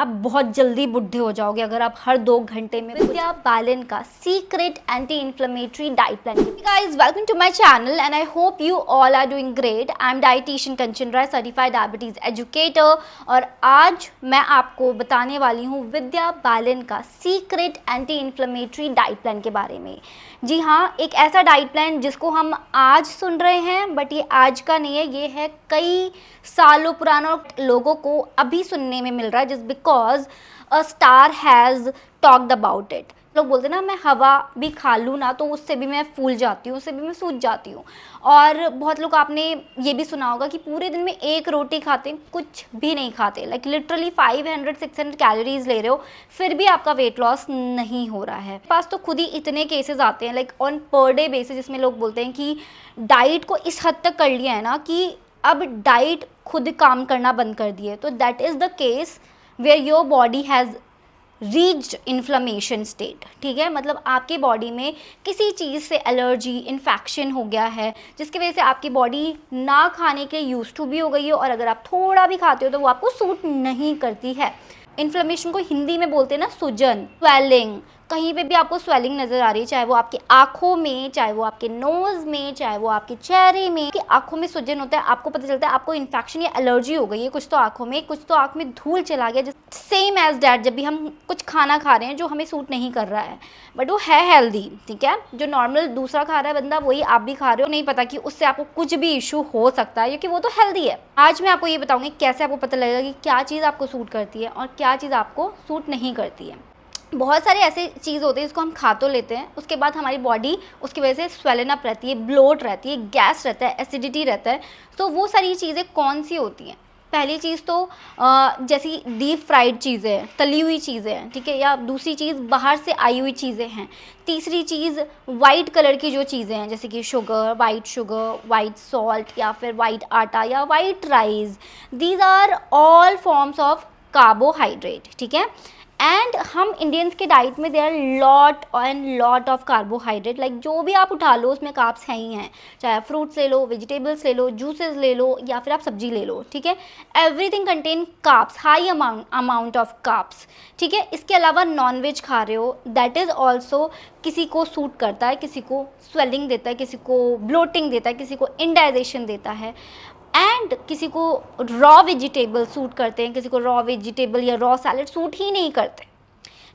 आप बहुत जल्दी बुढ़े हो जाओगे अगर आप हर 2 घंटे में विद्या बालन का secret anti inflammatory diet plan. Guys, welcome to my channel and I hope you all are doing great. I am dietitian Kanchan Rai, certified diabetes educator, और आज मैं आपको बताने वाली हूँ विद्या बालन का secret anti inflammatory diet plan के बारे में। जी हाँ, एक ऐसा डाइट प्लान जिसको हम आज सुन रहे हैं, बट ये आज का नहीं है, ये है कई सालों पुराना, लोगों को अभी सुनने में मिल रहा है, just because a star has talked about it. लोग बोलते हैं ना, मैं हवा भी खा लूँ ना तो उससे भी मैं फूल जाती हूँ, उससे भी मैं सूज जाती हूँ। और बहुत लोग, आपने ये भी सुना होगा कि पूरे दिन में एक रोटी खाते, कुछ भी नहीं खाते, लाइक लिटरली 500-600 कैलोरीज ले रहे हो, फिर भी आपका वेट लॉस नहीं हो रहा है। पास तो खुद ही इतने केसेस आते हैं, like on per day basis, जिसमें लोग बोलते हैं कि डाइट को इस हद तक कर लिया है ना कि अब डाइट खुद काम करना बंद कर दिए। तो that is the case where your body has reached inflammation state. ठीक है, मतलब आपकी बॉडी में किसी चीज़ से एलर्जी, इन्फेक्शन हो गया है, जिसकी वजह से आपकी बॉडी ना खाने के यूज्ड टू भी हो गई है, और अगर आप थोड़ा भी खाते हो तो वो आपको सूट नहीं करती है। इन्फ्लेमेशन को हिंदी में बोलते हैं ना सूजन, स्वेलिंग। कहीं पे भी आपको स्वेलिंग नज़र आ रही है, चाहे वो आपकी आँखों में, चाहे वो आपके नोज़ में, चाहे वो आपके चेहरे में, कि आँखों में सूजन होता है, आपको पता चलता है आपको इन्फेक्शन या एलर्जी हो गई है, कुछ तो आँखों में, कुछ तो आँख में धूल चला गया। सेम एज डैट, जब भी हम कुछ खाना खा रहे हैं जो हमें सूट नहीं कर रहा है, बट वो है हेल्दी, ठीक है, जो नॉर्मल दूसरा खा रहा है बंदा, वही आप भी खा रहे हो, नहीं पता कि उससे आपको कुछ भी इशू हो सकता है, क्योंकि वो तो हेल्दी है। आज मैं आपको ये बताऊंगी कैसे आपको पता लगेगा कि क्या चीज़ आपको सूट करती है और क्या चीज़ आपको सूट नहीं करती है। बहुत सारे ऐसे चीज़ होते हैं जिसको हम खा तो लेते हैं, उसके बाद हमारी बॉडी उसकी वजह से स्वेलन अप रहती है, ब्लोट रहती है, गैस रहता है, एसिडिटी रहता है। तो वो सारी चीज़ें कौन सी होती हैं? पहली चीज़ तो जैसी डीप फ्राइड चीज़ें, तली हुई चीज़ें हैं, ठीक है, या दूसरी चीज़ बाहर से आई हुई चीज़ें हैं। तीसरी चीज़ वाइट कलर की जो चीज़ें हैं, जैसे कि शुगर, वाइट सॉल्ट, या फिर वाइट आटा या white rice. These are all forms of carbohydrate, ठीक है। एंड हम इंडियंस के डाइट में there lot and lot of carbohydrate, like जो भी आप उठा लो उसमें कार्ब्स हैं ही हैं, चाहे फ्रूट्स ले लो, वेजिटेबल्स ले लो, जूसेस ले लो, या फिर आप सब्जी ले लो, ठीक है। Everything contain carbs, high amount of carbs, ठीक है। इसके अलावा नॉनवेज खा रहे हो, दैट इज़ ऑल्सो किसी को सूट करता है, किसी को स्वेलिंग देता है, किसी को ब्लोटिंग देता है, किसी को इंडाइजेशन देता है, एंड किसी को रॉ वेजिटेबल सूट करते हैं, किसी को रॉ वेजिटेबल या रॉ सैलड सूट ही नहीं करते,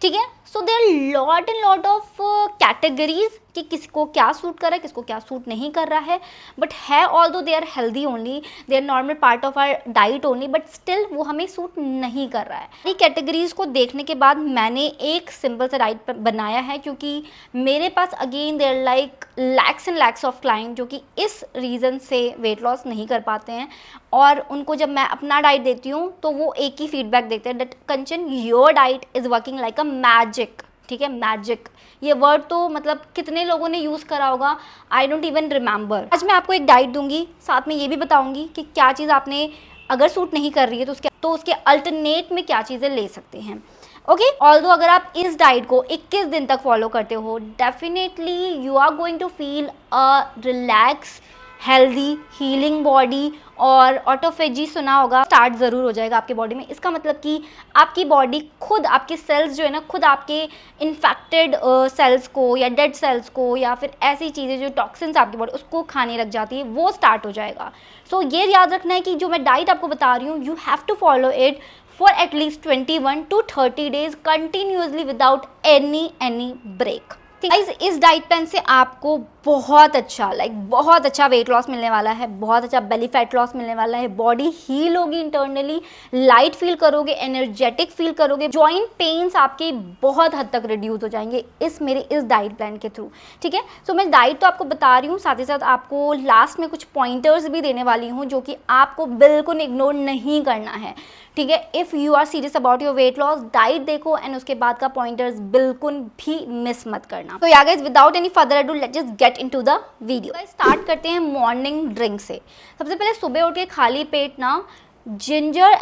ठीक है। So there lot and lot of categories कि किसको क्या सूट कर रहा है, किसको क्या सूट नहीं कर रहा है, बट है although they are healthy only, they are normal part of our diet only, but still वो हमें सूट नहीं कर रहा है। ये कैटेगरीज को देखने के बाद मैंने एक सिंपल सा डाइट बनाया है, क्योंकि मेरे पास again there like lakhs and lakhs of client जो कि इस रीज़न से वेट लॉस नहीं कर पाते हैं, और उनको जब मैं अपना डाइट देती हूँ तो वो एक ही फीडबैक देते हैं, that Kanchan your diet is working like a magic, ठीक है। मैजिक, ये वर्ड तो मतलब कितने लोगों ने यूज़ करा होगा, आई डोंट इवन रिमेंबर। आज मैं आपको एक डाइट दूंगी, साथ में ये भी बताऊंगी कि क्या चीज़ आपने अगर सूट नहीं कर रही है तो उसके अल्टरनेट में क्या चीज़ें ले सकते हैं, ओके। ऑल्दो अगर आप इस डाइट को 21 दिन तक फॉलो करते हो, definitely you are going to feel a relax, healthy, healing body, और ऑटोफेजी सुना होगा, स्टार्ट ज़रूर हो जाएगा आपकी बॉडी में। इसका मतलब कि आपकी बॉडी खुद, आपके सेल्स जो है ना, खुद आपके इन्फेक्टेड सेल्स को या डेड सेल्स को या फिर ऐसी चीज़ें जो टॉक्सिन्स आपकी बॉडी उसको खाने लग जाती है, वो स्टार्ट हो जाएगा। सो ये याद रखना है कि जो मैं डाइट आपको बता रही हूँ, you have to follow it for at least 21 to 30 days continuously without any break. Guys, इस डाइट प्लान से आपको बहुत अच्छा, बहुत अच्छा वेट लॉस मिलने वाला है, बहुत अच्छा बेली फैट लॉस मिलने वाला है, बॉडी हील होगी इंटरनली, लाइट फील करोगे, एनर्जेटिक फील करोगे, जॉइंट पेन्स आपके बहुत हद तक रिड्यूस हो जाएंगे इस डाइट प्लान के थ्रू, ठीक है। सो मैं डाइट तो आपको बता रही हूँ, साथ ही साथ आपको लास्ट में कुछ पॉइंटर्स भी देने वाली हूँ जो कि आपको बिल्कुल इग्नोर नहीं करना है, ठीक है। If you are serious about your weight loss, diet देखो एंड उसके बाद का पॉइंटर्स बिल्कुल भी मिस मत करना। तो या guys, without any further ado, let's just get into the video. Start करते हैं मॉर्निंग ड्रिंक से। सबसे पहले सुबह उठ के खाली पेट ना जिंजर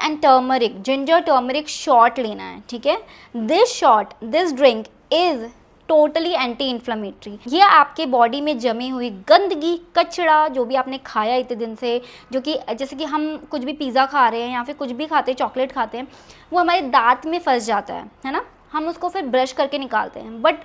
टर्मरिक शॉट लेना है, ठीक है। This drink is totally anti inflammatory. ये आपके बॉडी में जमी हुई गंदगी, कचरा जो भी आपने खाया इतने दिन से, जो कि जैसे कि हम कुछ भी पिज़्ज़ा खा रहे हैं या फिर कुछ भी खाते हैं, चॉकलेट खाते हैं, वो हमारे दांत में फंस जाता है ना, हम उसको फिर ब्रश करके निकालते हैं। बट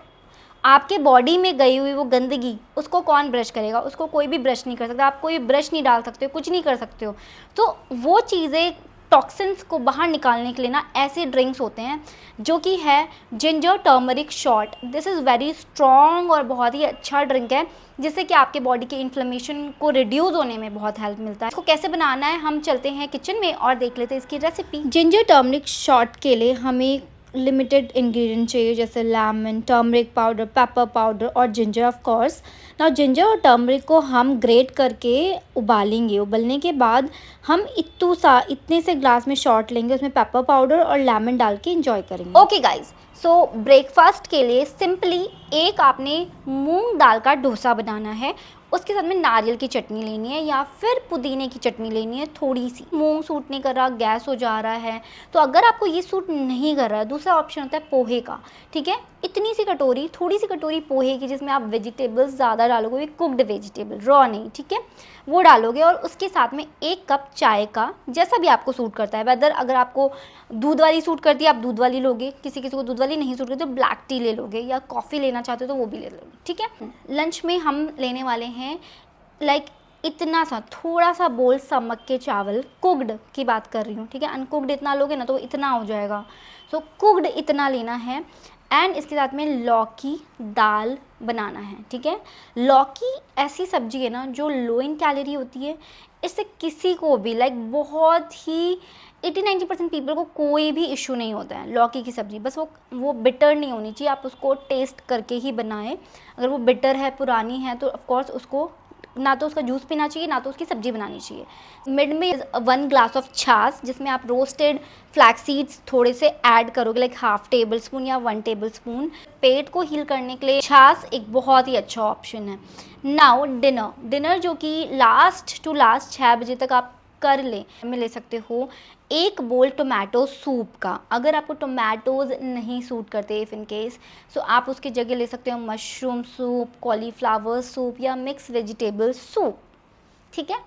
आपके बॉडी में गई हुई वो गंदगी, उसको कौन ब्रश करेगा? उसको कोई भी ब्रश नहीं कर सकता, आप कोई ब्रश नहीं डाल सकते हो, कुछ नहीं कर सकते हो। तो वो चीज़ें, टॉक्सिन्स को बाहर निकालने के लिए ना ऐसे ड्रिंक्स होते हैं जो कि है ginger turmeric shot. This is very strong और बहुत ही अच्छा ड्रिंक है, जिससे कि आपके बॉडी के इन्फ्लेमेशन को रिड्यूस होने में बहुत हेल्प मिलता है। इसको कैसे बनाना है, हम चलते हैं किचन में और देख लेते हैं इसकी रेसिपी। जिंजर टर्मरिक शॉट के लिए हमें लिमिटेड इंग्रेडिएंट चाहिए, जैसे lemon, turmeric powder, pepper powder और ginger of course. Now ginger और टर्मरिक को हम ग्रेट करके उबालेंगे। उबलने के बाद हम इतने से ग्लास में शॉट लेंगे, उसमें पेपर पाउडर और लेमन डाल के इंजॉय करेंगे। ओके गाइज, सो ब्रेकफास्ट के लिए सिंपली एक आपने मूंग दाल का डोसा बनाना है। उसके साथ में नारियल की चटनी लेनी है या फिर पुदीने की चटनी लेनी है थोड़ी सी। मूंग सूट नहीं कर रहा, गैस हो जा रहा है, तो अगर आपको ये सूट नहीं कर रहा है, दूसरा ऑप्शन होता है पोहे का। ठीक है, इतनी सी कटोरी, थोड़ी सी कटोरी पोहे की, जिसमें आप वेजिटेबल्स ज़्यादा डालोगे, कुक्ड वेजिटेबल, रॉ नहीं, ठीक है, वो डालोगे। और उसके साथ में 1 कप चाय का, जैसा भी आपको सूट करता है, वेदर अगर आपको दूध वाली सूट करती है आप दूध वाली लोगे, किसी किसी को दूध वाली नहीं सूट करती तो ब्लैक टी ले लोगे, या कॉफ़ी लेना चाहते हो तो वो भी ले लोगे। ठीक है, लंच में हम लेने वाले हैं लाइक इतना सा, थोड़ा सा बोल समक के चावल, कुक्ड की बात कर रही हूँ, ठीक है, अनकुक्ड इतना लोगे ना तो इतना हो जाएगा। सो कुक्ड इतना लेना है। एंड इसके साथ में लौकी दाल बनाना है। ठीक है, लौकी ऐसी सब्जी है ना जो लो इन कैलोरी होती है। इससे किसी को भी लाइक बहुत ही 80-90% पीपल को कोई भी इशू नहीं होता है लौकी की सब्ज़ी। बस वो बिटर नहीं होनी चाहिए, आप उसको टेस्ट करके ही बनाएं। अगर वो बिटर है, पुरानी है, तो ऑफकोर्स उसको ना तो उसका जूस पीना चाहिए, ना तो उसकी सब्जी बनानी चाहिए। मिड में 1 ग्लास ऑफ छाछ, जिसमें आप रोस्टेड फ्लैक्स सीड्स थोड़े से ऐड करोगे, लाइक ½ टेबल स्पून या 1 टेबल स्पून। पेट को हील करने के लिए छाछ एक बहुत ही अच्छा ऑप्शन है। नाउ डिनर जो कि लास्ट टू लास्ट 6 बजे तक आप कर ले सकते हो 1 बोल टोमेटो सूप का। अगर आपको टोमेटोज़ नहीं सूट करते इफ़ इन केस, सो आप उसकी जगह ले सकते हो मशरूम सूप, कॉलीफ्लावर सूप या मिक्स वेजिटेबल सूप। ठीक है,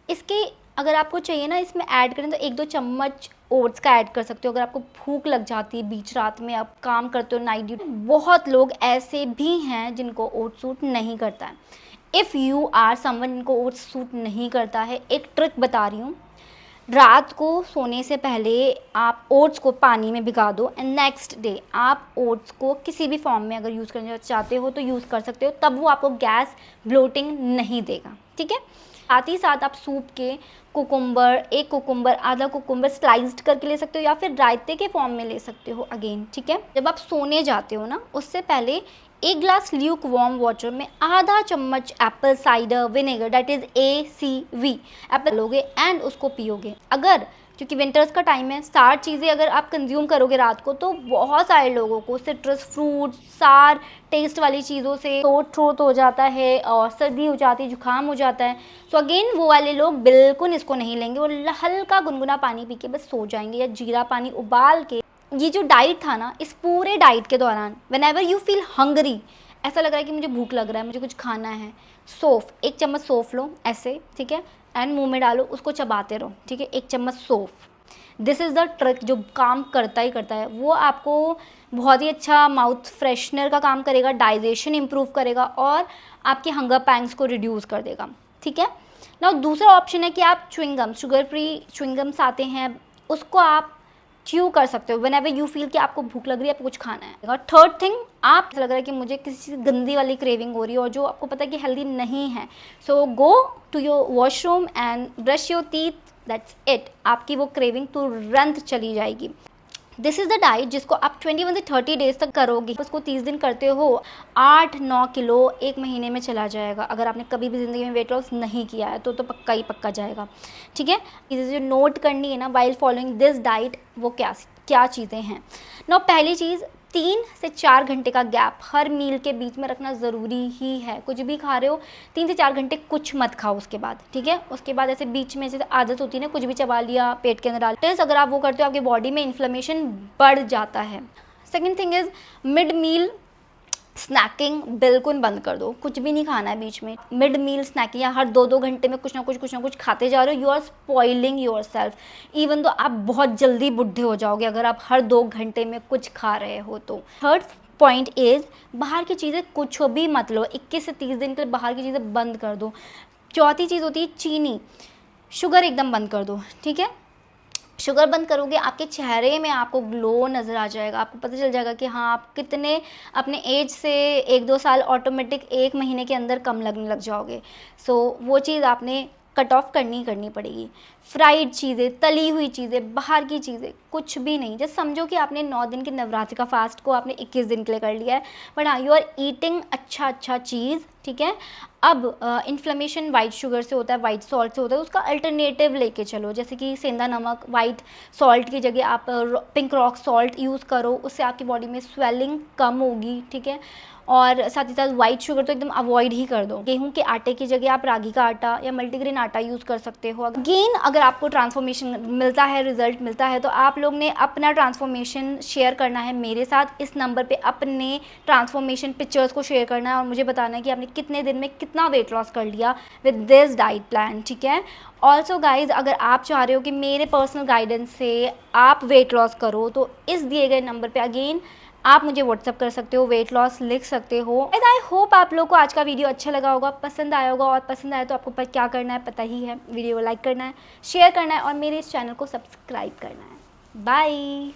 इसके अगर आपको चाहिए ना इसमें ऐड करें तो 1-2 चम्मच ओट्स का ऐड कर सकते हो। अगर आपको भूख लग जाती है बीच रात में, आप काम करते हो नाइट ड्यूटी, बहुत लोग ऐसे भी हैं जिनको ओट्स सूट नहीं करता है। इफ़ यू आर समवन जिनको ओट्स सूट नहीं करता है, एक ट्रिक बता रही हूँ। रात को सोने से पहले आप ओट्स को पानी में भिगा दो एंड नेक्स्ट डे आप ओट्स को किसी भी फॉर्म में अगर यूज़ करना चाहते हो तो यूज़ कर सकते हो, तब वो आपको गैस ब्लोटिंग नहीं देगा। ठीक है, साथ ही साथ आप सूप के कुकुम्बर, 1 कुकुम्बर, आधा कुकुम्बर स्लाइस्ड करके ले सकते हो या फिर रायते के फॉर्म में ले सकते हो अगेन। ठीक है, जब आप सोने जाते हो ना, उससे पहले 1 ग्लास ल्यूक वार्म वाटर में आधा चम्मच Apple cider vinegar, that is ACV, Apple लोगे एंड उसको पियोगे। अगर क्योंकि विंटर्स का टाइम है, सार चीज़ें अगर आप कंज्यूम करोगे रात को, तो बहुत सारे लोगों को सिट्रस फ्रूट, सार टेस्ट वाली चीज़ों से थ्रोट हो जाता है और सर्दी हो जाती है, जुकाम हो जाता है। सो अगेन वो वाले लोग बिल्कुल इसको नहीं लेंगे और हल्का गुनगुना पानी पी के बस सो जाएंगे, या जीरा पानी उबाल के। ये जो डाइट था ना, इस पूरे डाइट के दौरान व्हेनेवर यू फील हंग्री, ऐसा लग रहा है कि मुझे भूख लग रहा है, मुझे कुछ खाना है, सौंफ 1 चम्मच सौंफ लो ऐसे, ठीक है, एंड मुंह में डालो, उसको चबाते रहो। ठीक है, 1 चम्मच सौंफ। दिस इज़ द ट्रिक जो काम करता ही करता है। वो आपको बहुत ही अच्छा माउथ फ्रेशनर का काम करेगा, डाइजेशन इम्प्रूव करेगा और आपके हंगर पैंग्स को रिड्यूस कर देगा। ठीक है, ना दूसरा ऑप्शन है कि आप च्युइंगम, शुगर फ्री च्युइंगम्स आते हैं, उसको आप च्यू कर सकते हो व्हेनेवर यू फील कि आपको भूख लग रही है, आपको कुछ खाना है। और थर्ड थिंग, आप लग रहा है कि मुझे किसी चीज़ गंदी वाली क्रेविंग हो रही है और जो आपको पता है कि हेल्दी नहीं है, so go to your washroom and brush your teeth, that's it. आपकी वो क्रेविंग तुरंत चली जाएगी। दिस इज़ द डाइट जिसको आप 21 से 30 डेज तक करोगे। उसको 30 दिन करते हो, 8-9 किलो 1 महीने में चला जाएगा। अगर आपने कभी भी ज़िंदगी में वेट लॉस नहीं किया है तो पक्का ही पक्का जाएगा। ठीक है, चीज़ें जो नोट करनी है ना वाइल फॉलोइंग दिस डाइट, वो क्या चीज़ें हैं ना। पहली चीज़, 3 से 4 घंटे का गैप हर मील के बीच में रखना ज़रूरी ही है। कुछ भी खा रहे हो 3 से 4 घंटे कुछ मत खाओ उसके बाद। ठीक है, उसके बाद ऐसे बीच में जैसे आदत होती है ना, कुछ भी चबा लिया पेट के अंदर डाल, अगर आप वो करते हो आपकी बॉडी में इन्फ्लेमेशन बढ़ जाता है। Second thing is mid meal snacking बिल्कुल बंद कर दो, कुछ भी नहीं खाना है बीच में। मिड मील स्नैकिंग या हर 2-2 घंटे में कुछ ना कुछ खाते जा रहे हो, you are spoiling yourself. Even तो आप बहुत जल्दी बुढ़े हो जाओगे अगर आप हर 2 घंटे में कुछ खा रहे हो तो। थर्ड पॉइंट इज़, बाहर की चीज़ें कुछ भी मत लो, 21 से 30 दिन के लिए बाहर की चीज़ें बंद कर दो। चौथी चीज़ होती है चीनी, शुगर एकदम बंद कर दो, ठीक है। शुगर बंद करोगे, आपके चेहरे में आपको ग्लो नज़र आ जाएगा, आपको पता चल जाएगा कि हाँ आप कितने अपने एज से 1-2 साल ऑटोमेटिक 1 महीने के अंदर कम लगने लग जाओगे। सो वो चीज़ आपने कट ऑफ करनी पड़ेगी। फ्राइड चीज़ें, तली हुई चीज़ें, बाहर की चीज़ें कुछ भी नहीं। जैसे समझो कि आपने 9 दिन के नवरात्रि का फास्ट को आपने 21 दिन के लिए कर लिया है, बट हाँ यू आर ईटिंग अच्छा चीज़, ठीक है। अब इन्फ्लेमेशन वाइट शुगर से होता है, वाइट सॉल्ट से होता है, उसका अल्टरनेटिव लेके चलो। जैसे कि सेंधा नमक, वाइट सॉल्ट की जगह आप पिंक रॉक सॉल्ट यूज़ करो, उससे आपकी बॉडी में स्वेलिंग कम होगी, ठीक है। और साथ ही साथ वाइट शुगर तो एकदम अवॉइड ही कर दो। गेहूं के आटे की जगह आप रागी का आटा या मल्टीग्रेन आटा यूज़ कर सकते हो। अगेन अगर आपको ट्रांसफॉर्मेशन मिलता है, रिजल्ट मिलता है, तो आप लोग ने अपना ट्रांसफॉर्मेशन शेयर करना है मेरे साथ। इस नंबर पे अपने ट्रांसफॉर्मेशन पिक्चर्स को शेयर करना है और मुझे बताना है कि आपने कितने दिन में कितना वेट लॉस कर लिया विद दिस डाइट प्लान, ठीक है। ऑल्सो गाइज, अगर आप चाह रहे हो कि मेरे पर्सनल गाइडेंस से आप वेट लॉस करो तो इस दिए गए नंबर पे अगेन आप मुझे व्हाट्सअप कर सकते हो, वेट लॉस लिख सकते हो। एंड आई होप आप लोग को आज का वीडियो अच्छा लगा होगा, पसंद आया होगा, और पसंद आया तो आपको क्या करना है पता ही है, वीडियो को लाइक करना है, शेयर करना है और मेरे इस चैनल को सब्सक्राइब करना है। बाय।